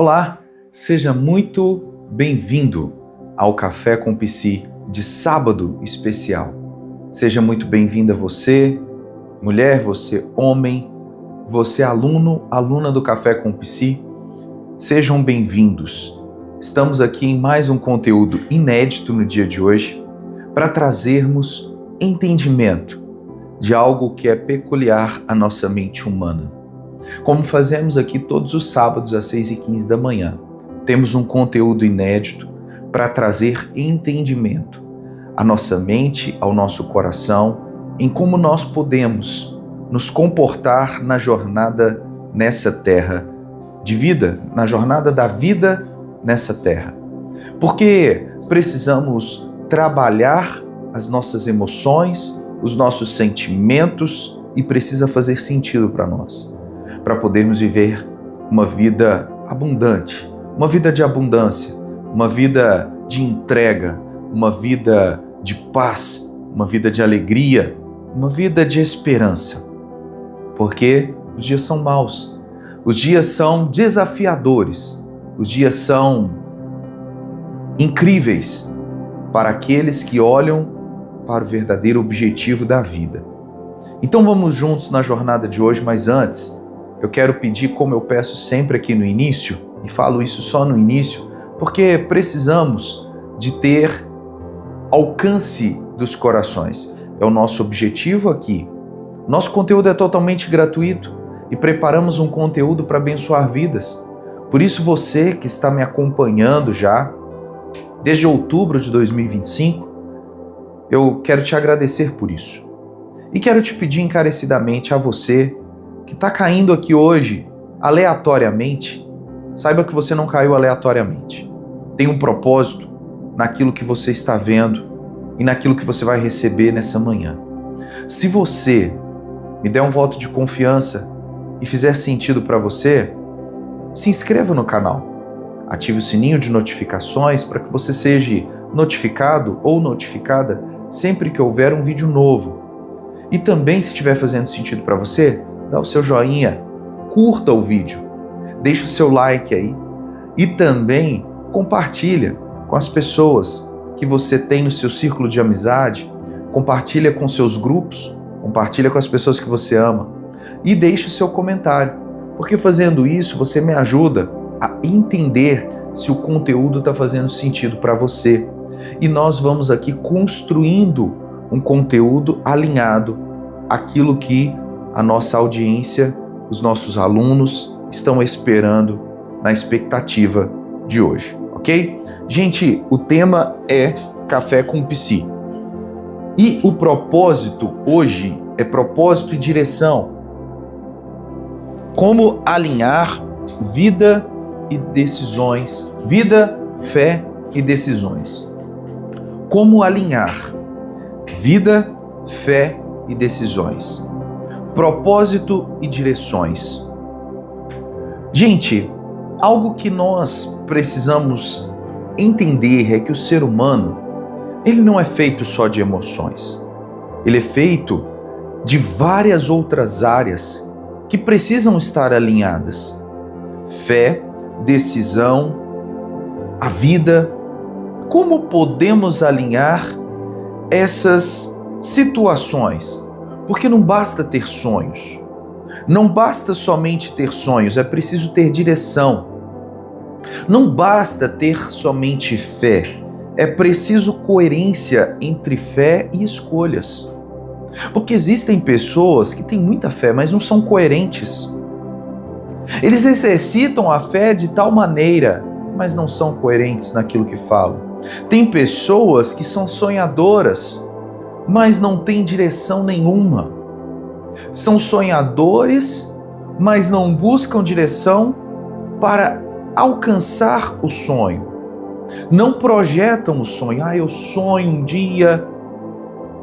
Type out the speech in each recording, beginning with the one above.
Olá, seja muito bem-vindo ao Café com Psi de sábado especial. Seja muito bem-vinda você, mulher, você homem, você aluno, aluna do Café com Psi. Sejam bem-vindos. Estamos aqui em mais um conteúdo inédito no dia de hoje para trazermos entendimento de algo que é peculiar à nossa mente humana. Como fazemos aqui todos os sábados às 6h15 da manhã, temos um conteúdo inédito para trazer entendimento à nossa mente, ao nosso coração, em como nós podemos nos comportar na jornada nessa terra de vida, na jornada da vida nessa terra. Porque precisamos trabalhar as nossas emoções, os nossos sentimentos e precisa fazer sentido para nós, para podermos viver uma vida abundante, uma vida de abundância, uma vida de entrega, uma vida de paz, uma vida de alegria, uma vida de esperança. Porque os dias são maus, os dias são desafiadores, os dias são incríveis para aqueles que olham para o verdadeiro objetivo da vida. Então vamos juntos na jornada de hoje, mas antes eu quero pedir, como eu peço sempre aqui no início, e falo isso só no início, porque precisamos de ter alcance dos corações. É o nosso objetivo aqui. Nosso conteúdo é totalmente gratuito e preparamos um conteúdo para abençoar vidas. Por isso você que está me acompanhando já, desde outubro de 2025, eu quero te agradecer por isso. E quero te pedir encarecidamente a você que está caindo aqui hoje aleatoriamente, saiba que você não caiu aleatoriamente. Tem um propósito naquilo que você está vendo e naquilo que você vai receber nessa manhã. Se você me der um voto de confiança e fizer sentido para você, se inscreva no canal. Ative o sininho de notificações para que você seja notificado ou notificada sempre que houver um vídeo novo. E também, se estiver fazendo sentido para você, dá o seu joinha, curta o vídeo, deixa o seu like aí e também compartilha com as pessoas que você tem no seu círculo de amizade, compartilha com seus grupos, compartilha com as pessoas que você ama e deixa o seu comentário, porque fazendo isso você me ajuda a entender se o conteúdo está fazendo sentido para você e nós vamos aqui construindo um conteúdo alinhado àquilo que a nossa audiência, os nossos alunos estão esperando na expectativa de hoje, ok? Gente, o tema é Café com Psi. E o propósito hoje é propósito e direção. Como alinhar vida e decisões, vida, fé e decisões. Como alinhar vida, fé e decisões. Propósito e direções. Gente, algo que nós precisamos entender é que o ser humano, ele não é feito só de emoções. Ele é feito de várias outras áreas que precisam estar alinhadas. Fé, decisão, a vida. Como podemos alinhar essas situações? Porque não basta ter sonhos, não basta somente ter sonhos, é preciso ter direção. Não basta ter somente fé, é preciso coerência entre fé e escolhas. Porque existem pessoas que têm muita fé, mas não são coerentes. Eles exercitam a fé de tal maneira, mas não são coerentes naquilo que falam. Tem pessoas que são sonhadoras, mas não têm direção nenhuma. São sonhadores, mas não buscam direção para alcançar o sonho. Não projetam o sonho. Eu sonho um dia,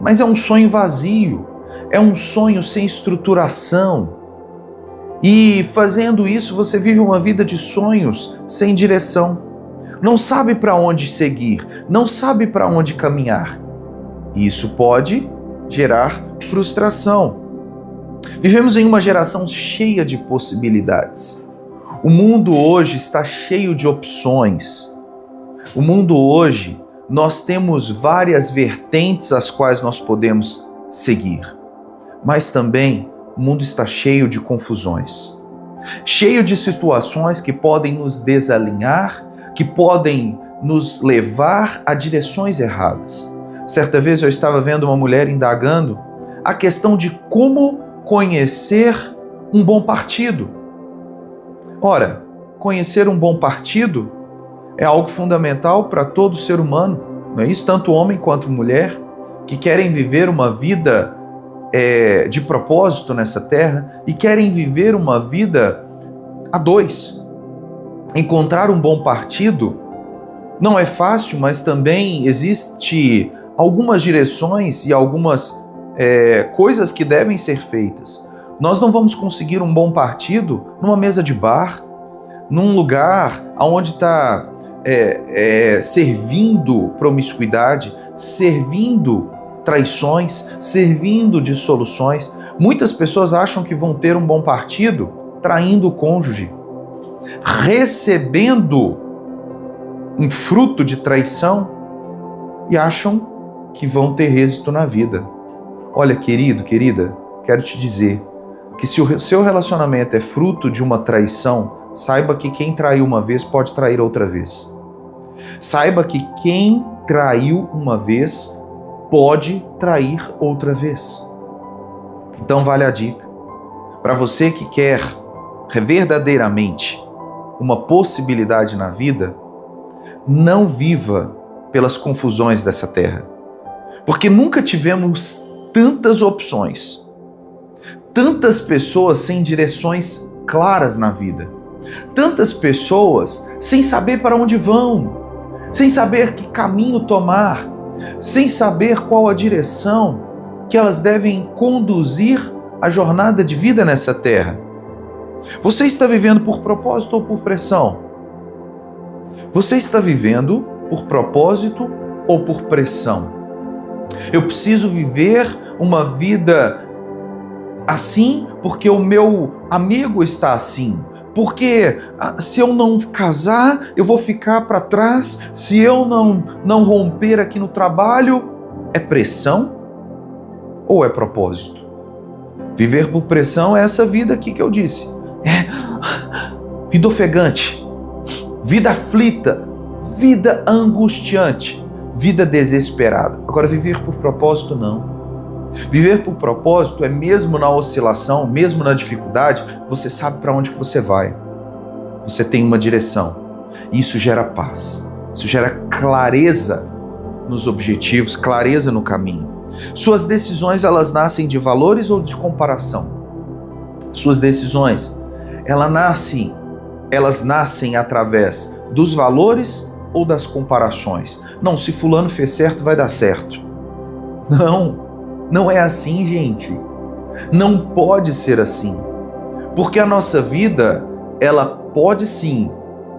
mas é um sonho vazio, é um sonho sem estruturação. E fazendo isso, você vive uma vida de sonhos sem direção. Não sabe para onde seguir, não sabe para onde caminhar. E isso pode gerar frustração. Vivemos em uma geração cheia de possibilidades. O mundo hoje está cheio de opções. O mundo hoje, nós temos várias vertentes às quais nós podemos seguir. Mas também o mundo está cheio de confusões. Cheio de situações que podem nos desalinhar, que podem nos levar a direções erradas. Certa vez eu estava vendo uma mulher indagando a questão de como conhecer um bom partido. Ora, conhecer um bom partido é algo fundamental para todo ser humano, não é isso? Tanto homem quanto mulher, que querem viver uma vida de propósito nessa terra e querem viver uma vida a dois. Encontrar um bom partido não é fácil, mas também existe algumas direções e algumas coisas que devem ser feitas. Nós não vamos conseguir um bom partido numa mesa de bar, num lugar onde está servindo promiscuidade, servindo traições, servindo dissoluções. Muitas pessoas acham que vão ter um bom partido traindo o cônjuge, recebendo um fruto de traição e acham que vão ter êxito na vida. Olha, querido, querida, quero te dizer que se o seu relacionamento é fruto de uma traição, saiba que quem traiu uma vez pode trair outra vez. Saiba que quem traiu uma vez pode trair outra vez. Então vale a dica. Para você que quer verdadeiramente uma possibilidade na vida, não viva pelas confusões dessa terra. Porque nunca tivemos tantas opções, tantas pessoas sem direções claras na vida, tantas pessoas sem saber para onde vão, sem saber que caminho tomar, sem saber qual a direção que elas devem conduzir a jornada de vida nessa terra. Você está vivendo por propósito ou por pressão? Você está vivendo por propósito ou por pressão? Eu preciso viver uma vida assim porque o meu amigo está assim. Porque se eu não casar, eu vou ficar para trás. Se eu não romper aqui no trabalho, é pressão ou é propósito? Viver por pressão é essa vida aqui que eu disse. Vida ofegante, vida aflita, vida angustiante, vida desesperada. Agora, viver por propósito, não. Viver por propósito é mesmo na oscilação, mesmo na dificuldade, você sabe para onde que você vai. Você tem uma direção. Isso gera paz. Isso gera clareza nos objetivos, clareza no caminho. Suas decisões, elas nascem de valores ou de comparação? Suas decisões, elas nascem através dos valores ou das comparações? Não, se fulano fez certo, vai dar certo. Não é assim, gente. Não pode ser assim. Porque a nossa vida, ela pode sim,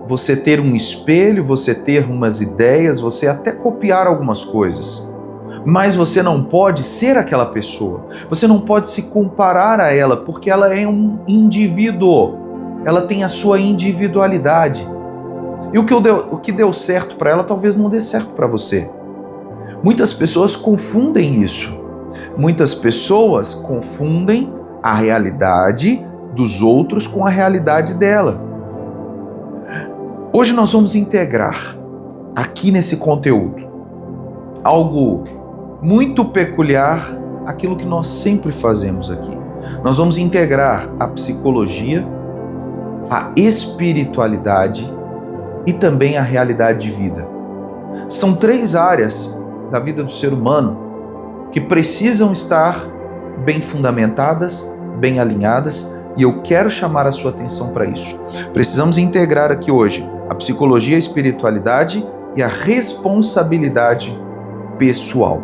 você ter um espelho, você ter umas ideias, você até copiar algumas coisas. Mas você não pode ser aquela pessoa. Você não pode se comparar a ela, porque ela é um indivíduo. Ela tem a sua individualidade. E o que deu certo para ela, talvez não dê certo para você. Muitas pessoas confundem isso. Muitas pessoas confundem a realidade dos outros com a realidade dela. Hoje nós vamos integrar aqui nesse conteúdo algo muito peculiar àquilo que nós sempre fazemos aqui. Nós vamos integrar a psicologia, a espiritualidade e também a realidade de vida. São 3 áreas da vida do ser humano que precisam estar bem fundamentadas, bem alinhadas, e eu quero chamar a sua atenção para isso. Precisamos integrar aqui hoje a psicologia, a espiritualidade e a responsabilidade pessoal.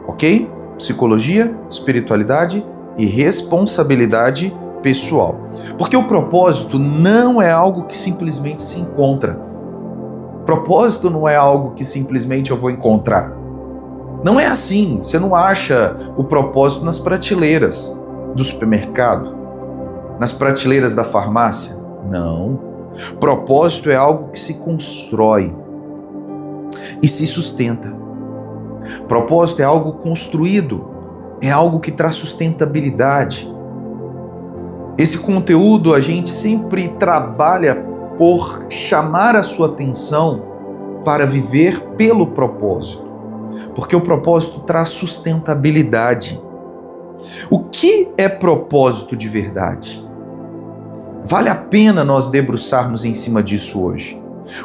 Ok? Psicologia, espiritualidade e responsabilidade pessoal. Porque o propósito não é algo que simplesmente se encontra. Propósito não é algo que simplesmente eu vou encontrar. Não é assim. Você não acha o propósito nas prateleiras do supermercado, nas prateleiras da farmácia. Não. Propósito é algo que se constrói e se sustenta. Propósito é algo construído, é algo que traz sustentabilidade. Esse conteúdo a gente sempre trabalha por chamar a sua atenção para viver pelo propósito, porque o propósito traz sustentabilidade. O que é propósito de verdade? Vale a pena nós debruçarmos em cima disso hoje.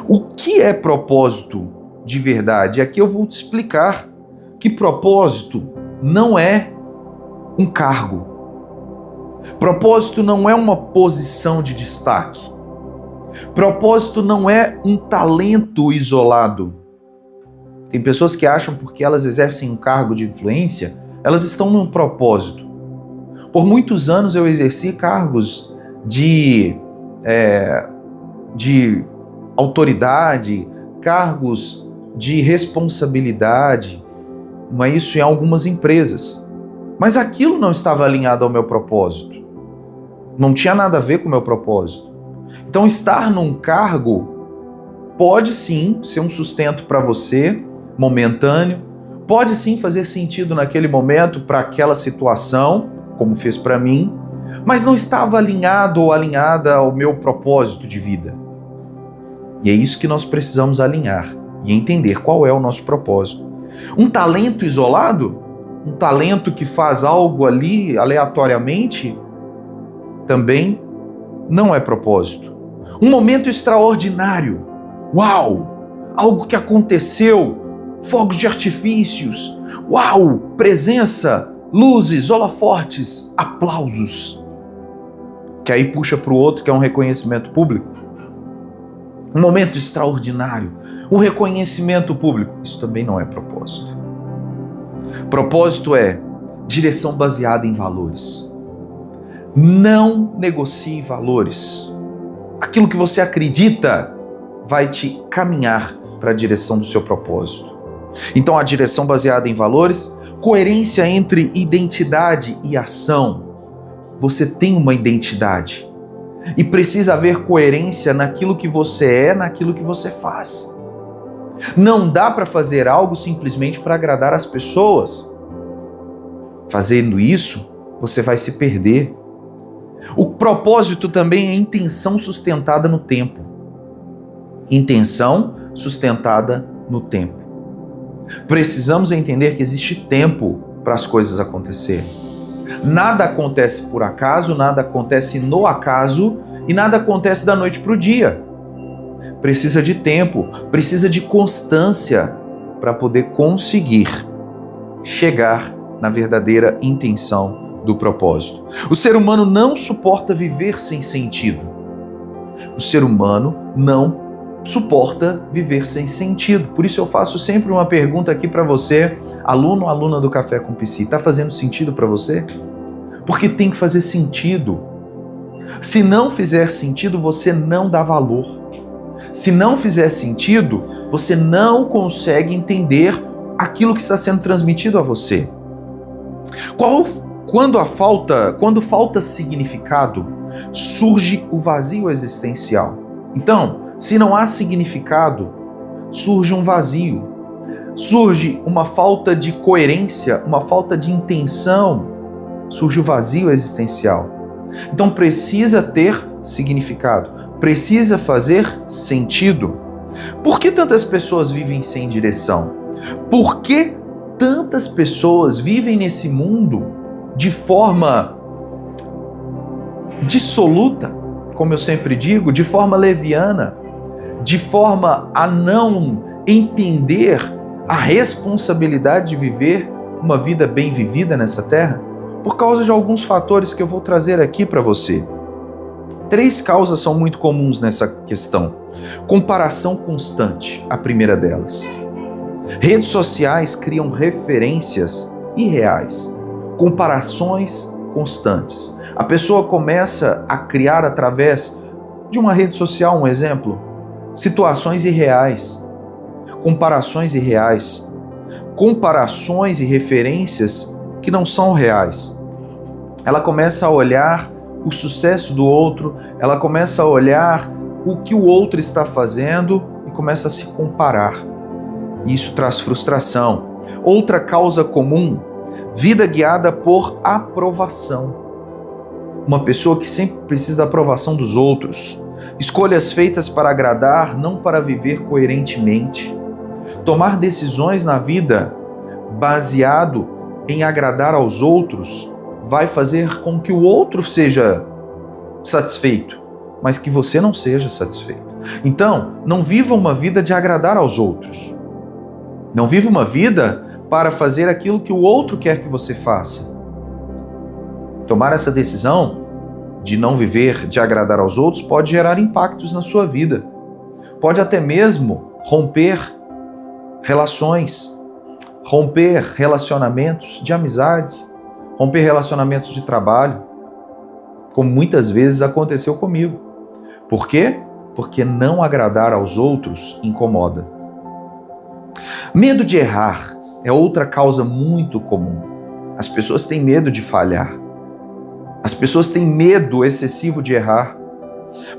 O que é propósito de verdade? Aqui eu vou te explicar que propósito não é um cargo. Propósito não é uma posição de destaque. Propósito não é um talento isolado. Tem pessoas que acham porque elas exercem um cargo de influência, elas estão num propósito. Por muitos anos eu exerci cargos de autoridade, cargos de responsabilidade, mas isso em algumas empresas. Mas aquilo não estava alinhado ao meu propósito. Não tinha nada a ver com o meu propósito. Então, estar num cargo pode sim ser um sustento para você, momentâneo, pode sim fazer sentido naquele momento para aquela situação, como fez para mim, mas não estava alinhado ou alinhada ao meu propósito de vida. E é isso que nós precisamos alinhar e entender qual é o nosso propósito. Um talento isolado, um talento que faz algo ali aleatoriamente, também não é propósito. Um momento extraordinário, uau, algo que aconteceu, fogos de artifícios, uau, presença, luzes, holofotes, aplausos. Que aí puxa para o outro, que é um reconhecimento público. Um momento extraordinário, um reconhecimento público. Isso também não é propósito. Propósito é direção baseada em valores. Não negocie valores. Aquilo que você acredita vai te caminhar para a direção do seu propósito. Então, a direção baseada em valores, coerência entre identidade e ação. Você tem uma identidade e precisa haver coerência naquilo que você é, naquilo que você faz. Não dá para fazer algo simplesmente para agradar as pessoas. Fazendo isso, você vai se perder. O propósito também é intenção sustentada no tempo. Intenção sustentada no tempo. Precisamos entender que existe tempo para as coisas acontecerem. Nada acontece por acaso, nada acontece no acaso e nada acontece da noite para o dia. Precisa de tempo, precisa de constância para poder conseguir chegar na verdadeira intenção do propósito. O ser humano não suporta viver sem sentido. O ser humano não suporta viver sem sentido. Por isso eu faço sempre uma pergunta aqui para você, aluno ou aluna do Café com Psi. Está fazendo sentido para você? Porque tem que fazer sentido. Se não fizer sentido, você não dá valor. Se não fizer sentido, você não consegue entender aquilo que está sendo transmitido a você. Quando falta significado, surge o vazio existencial. Então, se não há significado, surge um vazio. Surge uma falta de coerência, uma falta de intenção. Surge o vazio existencial. Então precisa ter significado, precisa fazer sentido. Por que tantas pessoas vivem sem direção? Por que tantas pessoas vivem nesse mundo de forma dissoluta, como eu sempre digo, de forma leviana, de forma a não entender a responsabilidade de viver uma vida bem vivida nessa terra? Por causa de alguns fatores que eu vou trazer aqui para você. 3 causas são muito comuns nessa questão. Comparação constante, a primeira delas. Redes sociais criam referências irreais. Comparações constantes. A pessoa começa a criar através de uma rede social, um exemplo, situações irreais, comparações irreais, comparações e referências que não são reais. Ela começa a olhar o sucesso do outro, ela começa a olhar o que o outro está fazendo e começa a se comparar. Isso traz frustração. Outra causa comum, vida guiada por aprovação. Uma pessoa que sempre precisa da aprovação dos outros. Escolhas feitas para agradar, não para viver coerentemente. Tomar decisões na vida baseado em agradar aos outros vai fazer com que o outro seja satisfeito, mas que você não seja satisfeito. Então, não viva uma vida de agradar aos outros. Não viva uma vida para fazer aquilo que o outro quer que você faça. Tomar essa decisão de não viver de agradar aos outros pode gerar impactos na sua vida. Pode até mesmo romper relações, romper relacionamentos de amizades, romper relacionamentos de trabalho, como muitas vezes aconteceu comigo. Por quê? Porque não agradar aos outros incomoda. Medo de errar é outra causa muito comum. As pessoas têm medo de falhar. As pessoas têm medo excessivo de errar.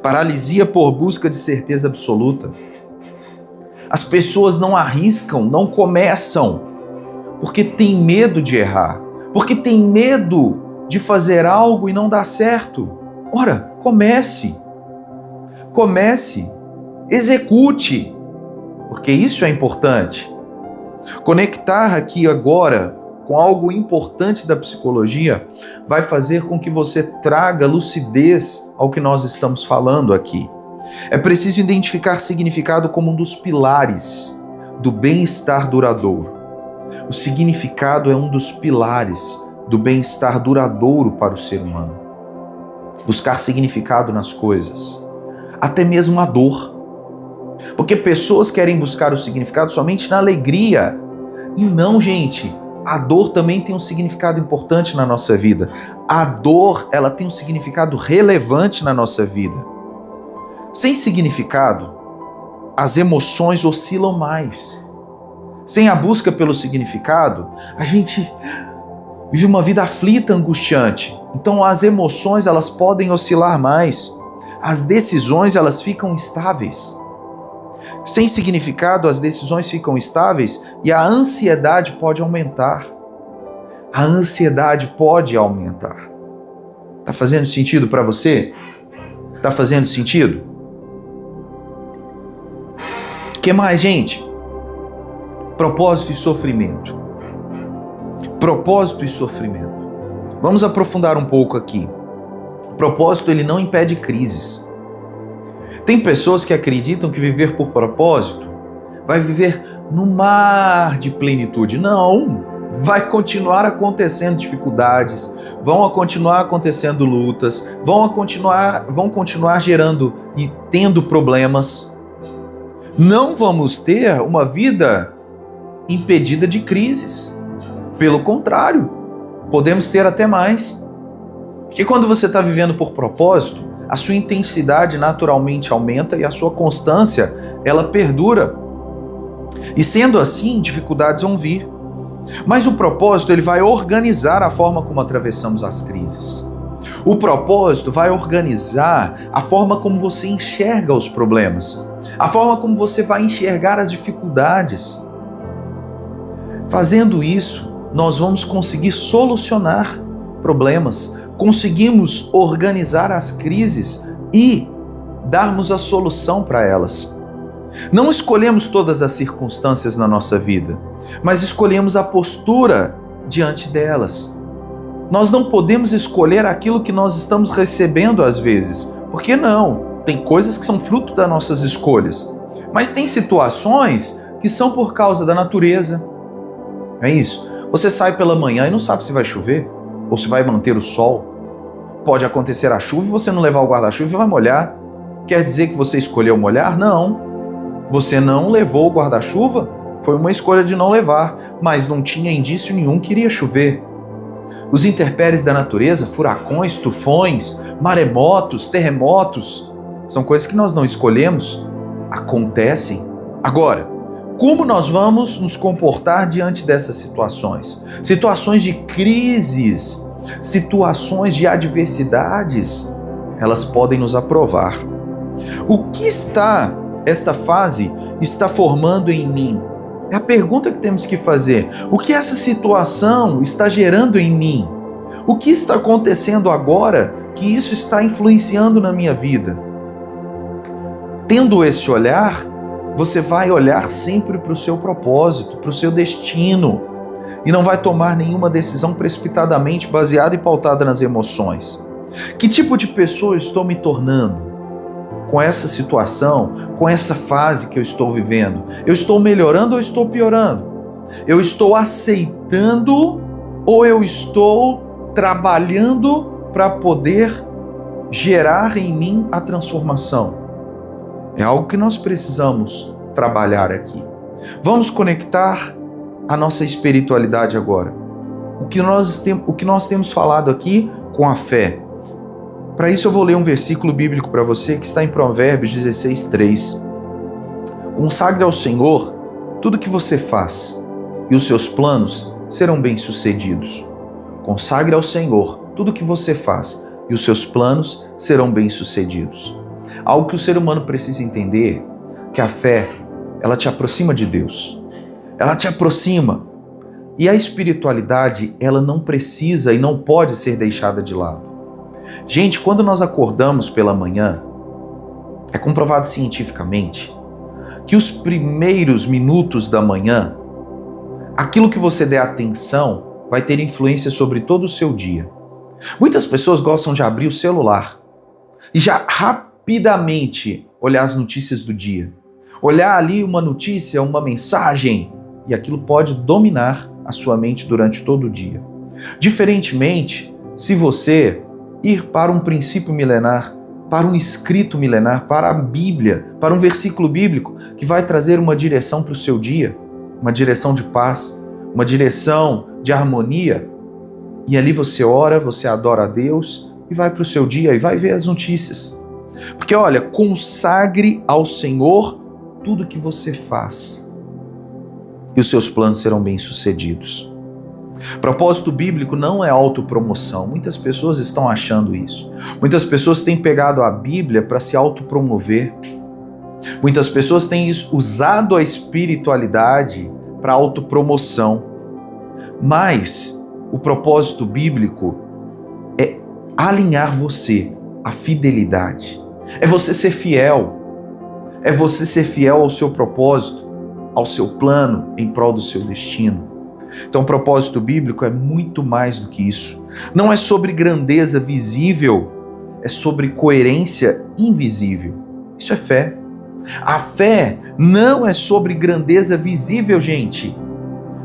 Paralisia por busca de certeza absoluta. As pessoas não arriscam, não começam, porque têm medo de errar, porque têm medo de fazer algo e não dar certo. Ora, comece, execute, porque isso é importante. Conectar aqui agora com algo importante da psicologia vai fazer com que você traga lucidez ao que nós estamos falando aqui. É preciso identificar significado como um dos pilares do bem-estar duradouro. O significado é um dos pilares do bem-estar duradouro para o ser humano. Buscar significado nas coisas, até mesmo a dor. Porque pessoas querem buscar o significado somente na alegria. E não, gente, a dor também tem um significado importante na nossa vida. A dor, ela tem um significado relevante na nossa vida. Sem significado, as emoções oscilam mais. Sem a busca pelo significado, a gente vive uma vida aflita, angustiante. Então as emoções, elas podem oscilar mais. As decisões, elas ficam instáveis. Sem significado, as decisões ficam instáveis e a ansiedade pode aumentar. A ansiedade pode aumentar. Tá fazendo sentido para você? Tá fazendo sentido? O que mais, gente? Propósito e sofrimento. Propósito e sofrimento. Vamos aprofundar um pouco aqui. O propósito, ele não impede crises. Tem pessoas que acreditam que viver por propósito vai viver no mar de plenitude. Não! Vai continuar acontecendo dificuldades, vão continuar acontecendo lutas, vão continuar gerando e tendo problemas. Não vamos ter uma vida impedida de crises. Pelo contrário, podemos ter até mais. Porque quando você está vivendo por propósito, a sua intensidade naturalmente aumenta e a sua constância, ela perdura. E sendo assim, dificuldades vão vir. Mas o propósito, ele vai organizar a forma como atravessamos as crises. O propósito vai organizar a forma como você enxerga os problemas, a forma como você vai enxergar as dificuldades. Fazendo isso, nós vamos conseguir solucionar problemas, conseguimos organizar as crises e darmos a solução para elas. Não escolhemos todas as circunstâncias na nossa vida, mas escolhemos a postura diante delas. Nós não podemos escolher aquilo que nós estamos recebendo às vezes. Por que não? Tem coisas que são fruto das nossas escolhas. Mas tem situações que são por causa da natureza. É isso. Você sai pela manhã e não sabe se vai chover ou se vai manter o sol. Pode acontecer a chuva e você não levar o guarda-chuva e vai molhar. Quer dizer que você escolheu molhar? Não. Você não levou o guarda-chuva? Foi uma escolha de não levar, mas não tinha indício nenhum que iria chover. Os intempéries da natureza, furacões, tufões, maremotos, terremotos, são coisas que nós não escolhemos, acontecem. Agora, como nós vamos nos comportar diante dessas situações? Situações de crises, Situações de adversidades, elas podem nos aprovar. O que esta fase está formando em mim? É a pergunta que temos que fazer. O que essa situação está gerando em mim? O que está acontecendo agora que isso está influenciando na minha vida? Tendo esse olhar, você vai olhar sempre para o seu propósito, para o seu destino, e não vai tomar nenhuma decisão precipitadamente baseada e pautada nas emoções. Que tipo de pessoa eu estou me tornando com essa situação, com essa fase que eu estou vivendo? Eu estou melhorando ou estou piorando? Eu estou aceitando ou eu estou trabalhando para poder gerar em mim a transformação? É algo que nós precisamos trabalhar aqui. Vamos conectar a nossa espiritualidade agora. O que nós temos falado aqui com a fé. Para isso eu vou ler um versículo bíblico para você que está em Provérbios 16:3. Consagre ao Senhor tudo que você faz, e os seus planos serão bem-sucedidos. Consagre ao Senhor tudo que você faz, e os seus planos serão bem-sucedidos. Algo que o ser humano precisa entender, que a fé, ela te aproxima de Deus. Ela te aproxima. E a espiritualidade, ela não precisa e não pode ser deixada de lado. Gente, quando nós acordamos pela manhã, é comprovado cientificamente que os primeiros minutos da manhã, aquilo que você der atenção vai ter influência sobre todo o seu dia. Muitas pessoas gostam de abrir o celular e já rapidamente olhar as notícias do dia. Olhar ali uma notícia, uma mensagem, e aquilo pode dominar a sua mente durante todo o dia. Diferentemente, se você ir para um princípio milenar, para um escrito milenar, para a Bíblia, para um versículo bíblico que vai trazer uma direção para o seu dia, uma direção de paz, uma direção de harmonia, e ali você ora, você adora a Deus e vai para o seu dia e vai ver as notícias. Porque olha, consagre ao Senhor tudo que você faz e os seus planos serão bem-sucedidos. Propósito bíblico não é autopromoção. Muitas pessoas estão achando isso. Muitas pessoas têm pegado a Bíblia para se autopromover. Muitas pessoas têm usado a espiritualidade para autopromoção. Mas o propósito bíblico é alinhar você à fidelidade. É você ser fiel. É você ser fiel ao seu propósito, ao seu plano em prol do seu destino. Então, o propósito bíblico é muito mais do que isso. Não é sobre grandeza visível, é sobre coerência invisível. Isso é fé. A fé não é sobre grandeza visível, gente.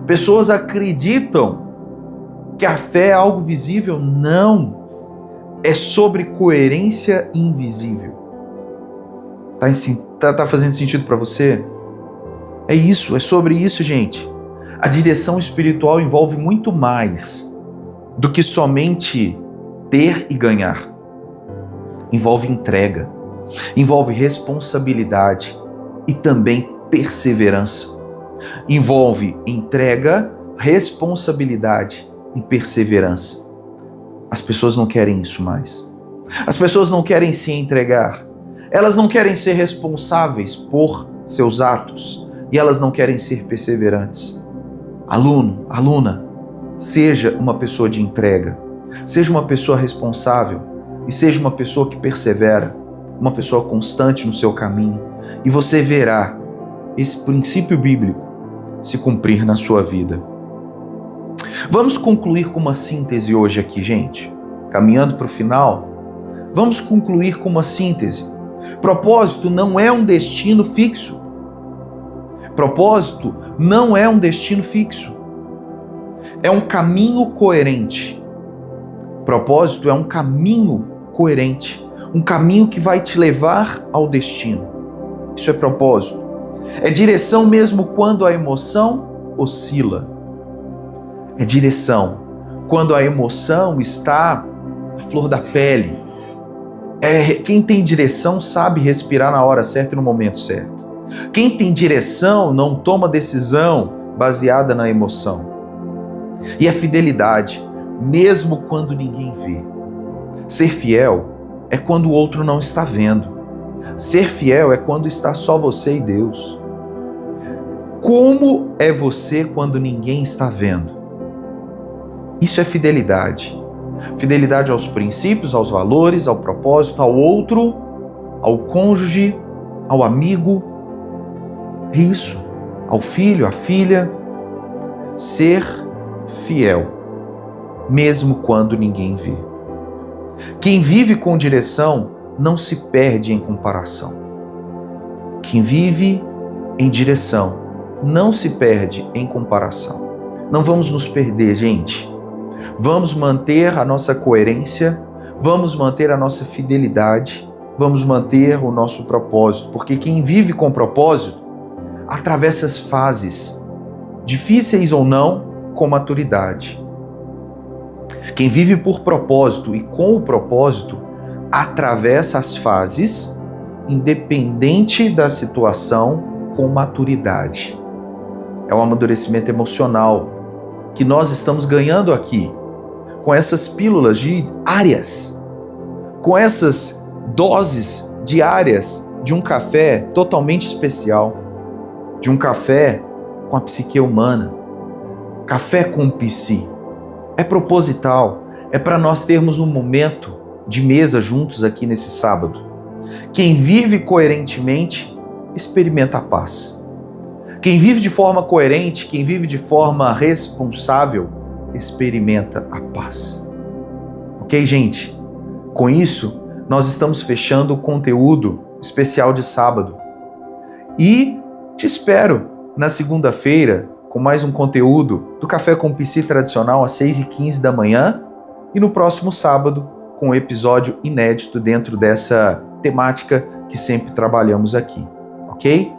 Pessoas acreditam que a fé é algo visível. Não. É sobre coerência invisível. Tá fazendo sentido para você? É isso, é sobre isso, gente. A direção espiritual envolve muito mais do que somente ter e ganhar. Envolve entrega, envolve responsabilidade e também perseverança. Envolve entrega, responsabilidade e perseverança. As pessoas não querem isso mais. As pessoas não querem se entregar. Elas não querem ser responsáveis por seus atos e elas não querem ser perseverantes. Aluno, aluna, seja uma pessoa de entrega, seja uma pessoa responsável e seja uma pessoa que persevera, uma pessoa constante no seu caminho, e você verá esse princípio bíblico se cumprir na sua vida. Vamos concluir com uma síntese hoje aqui, gente. Caminhando para o final, vamos concluir com uma síntese. Propósito não é um destino fixo. Propósito não é um destino fixo. É um caminho coerente. Propósito é um caminho coerente. Um caminho que vai te levar ao destino. Isso é propósito. É direção mesmo quando a emoção oscila. É direção quando a emoção está à flor da pele. Quem tem direção sabe respirar na hora certa e no momento certo. Quem tem direção não toma decisão baseada na emoção. E a fidelidade, mesmo quando ninguém vê. Ser fiel é quando o outro não está vendo. Ser fiel é quando está só você e Deus. Como é você quando ninguém está vendo? Isso é fidelidade. Fidelidade aos princípios, aos valores, ao propósito, ao outro, ao cônjuge, ao amigo. É isso. Ao filho, à filha. Ser fiel, mesmo quando ninguém vê. Quem vive com direção não se perde em comparação. Quem vive em direção não se perde em comparação. Não vamos nos perder, gente. Vamos manter a nossa coerência, vamos manter a nossa fidelidade, vamos manter o nosso propósito, porque quem vive com propósito atravessa as fases, difíceis ou não, com maturidade. Quem vive por propósito e com o propósito atravessa as fases, independente da situação, com maturidade. É um amadurecimento emocional que nós estamos ganhando aqui, com essas pílulas diárias, com essas doses diárias de um café totalmente especial, de um café com a psique humana, café com psi. É proposital, é para nós termos um momento de mesa juntos aqui nesse sábado. Quem vive coerentemente experimenta a paz. Quem vive de forma coerente, quem vive de forma responsável, experimenta a paz. Ok, gente? Com isso, nós estamos fechando o conteúdo especial de sábado. E te espero na segunda-feira com mais um conteúdo do Café com Psi tradicional às 6h15 da manhã e no próximo sábado com um episódio inédito dentro dessa temática que sempre trabalhamos aqui, ok?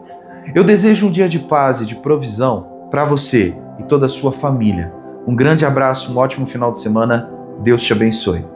Eu desejo um dia de paz e de provisão para você e toda a sua família. Um grande abraço, um ótimo final de semana. Deus te abençoe.